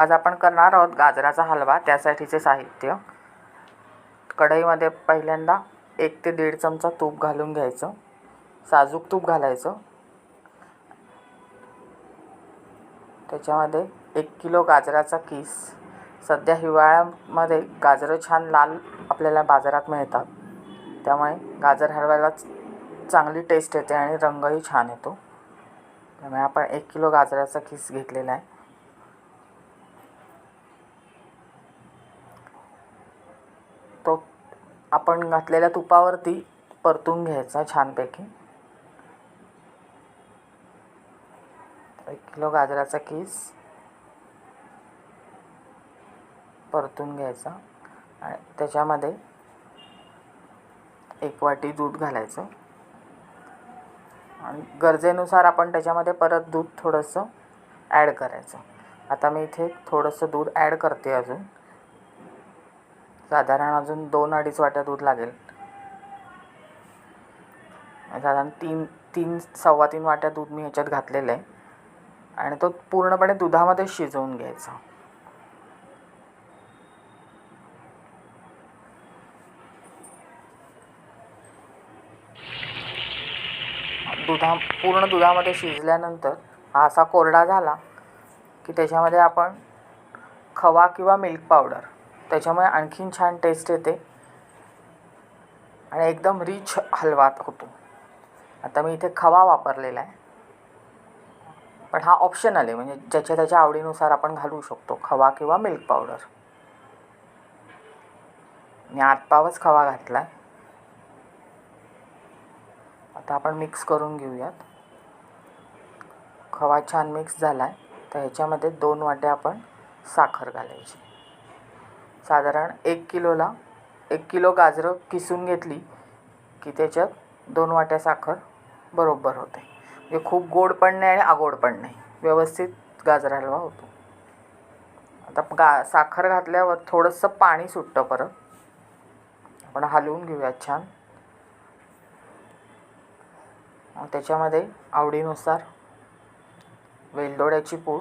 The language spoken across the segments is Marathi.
आज आपण करणार आहोत गाजराचा हलवा। त्यासाठीचे साहित्य: कढईमध्ये पहिल्यांदा 1 ते 1.5 चमचा तूप घालून घ्यायचं। साजूक तूप घालायचं। त्याच्यामध्ये 1 किलो गाजराचा किस। सध्या हिवाळ्यामध्ये गाजरं छान लाल आपल्याला बाजारात मिळतात, त्यामुळे गाजर हलव्याला चांगली टेस्ट येते आणि रंगही छान येतो। त्यामुळे आपण 1 किलो गाजराचा किस घेतलेला आहे। तो आपण घातलेल्या तुपावरती परतून घ्यायचा छानपैकी। 1 किलो गाजराचा किस परतून घ्यायचा आणि त्याच्यामध्ये 1 वाटी दूध घालायचं आणि गरजेनुसार आपण त्याच्यामध्ये परत दूध थोडंसं ॲड करायचं। आता मी इथे थोडंसं दूध ॲड करते। साधारण अजून 2-2.5 वाट्या दूध लागेल। साधारण 3-3 वाट्या दूध मी ह्याच्यात घातलेलं आहे आणि तो पूर्णपणे दुधामध्ये शिजवून घ्यायचा। पूर्ण दुधामध्ये शिजल्यानंतर हा असा कोरडा झाला की त्याच्यामध्ये आपण खवा किंवा मिल्क पावडर, त्याच्यामुळे आणखीन छान टेस्ट येते आणि एकदम रिच हलवा होतो। आता मी इथे खवा वापरलेला आहे, पण हा ऑप्शनल आहे, म्हणजे ज्याच्या त्याच्या आवडीनुसार आपण घालू शकतो खवा किंवा मिल्क पावडर। मी आतपावच खवा घातला आहे। आता आपण मिक्स करून घेऊयात। खवा छान मिक्स झाला आहे, तर ह्याच्यामध्ये 2 वाट्या आपण साखर घालायची। साधारण 1 किलो गाजरं किसून घेतली की त्याच्यात 2 वाट्या साखर बरोबर होते। म्हणजे खूप गोड पण नाही आणि आगोड पण नाही, व्यवस्थित गाजर हलवा होतो। आता साखर घातल्यावर थोडंसं पाणी सुटतं, परत आपण हलवून घेऊयात छान। त्याच्यामध्ये आवडीनुसार वेलदोड्याची पूड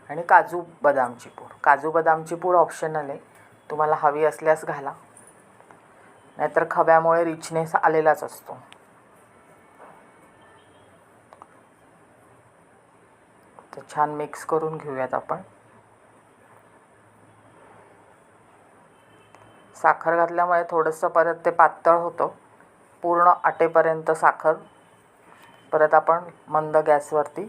आणि काजू बदामची पूड ऑप्शनल आहे, तुम्हाला हवी असल्यास घाला, नाहीतर खव्यामुळे रिचनेस आलेलाच असतो। तर छान मिक्स करून घेऊयात आपण। साखर घातल्यामुळे थोडंसं परत ते पातळ होतं। पूर्ण आटेपर्यंत साखर परत आपण मंद गॅसवरती